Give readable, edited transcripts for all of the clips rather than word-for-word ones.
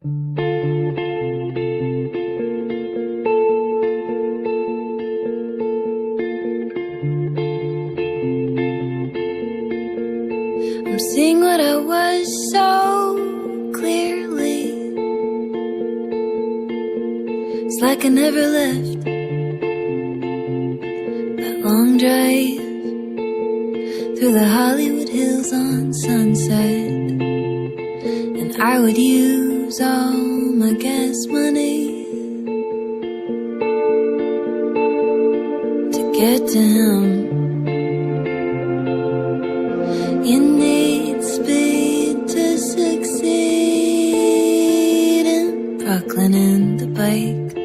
I'm seeing what I was so clearly. It's like I never left that long drive through the Hollywood Hills on Sunset. And I would use all my gas money to get to him. You need speed to succeed in Brooklyn in the bike.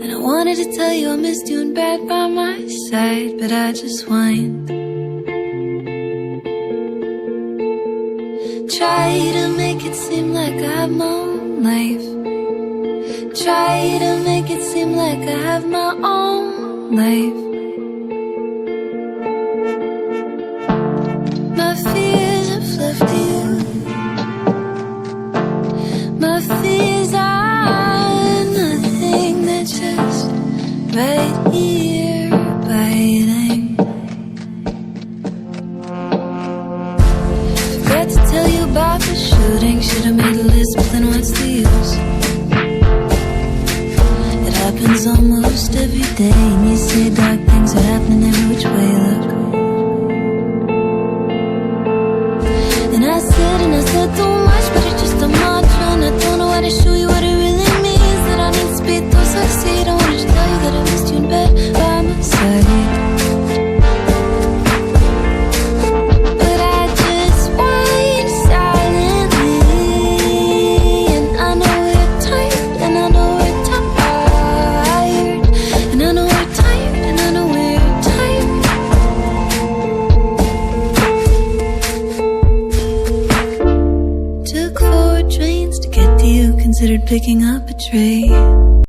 And I wanted to tell you I missed you in bed by my side, but I just whined. Try to make it seem like I have my own life. Try to make it seem like I have my own life. My fears have left you. My fears are nothing, they're just right here biting. Forgot to tell you about the shooting. Should've made a list, but then what's the use? It happens almost every day, and you say dark things are happening every which way. Look. And I said too much, but it's just a mantra. And I don't know how to show you what it really means. That I need speed to succeed. I wanted to tell you that I missed you in bed by my side. But I just whined silently. And I know we're tired, and I know we're tired. And I know we're tired, and I know we're tired. Took 4 trains to get to you, considered picking up a tray.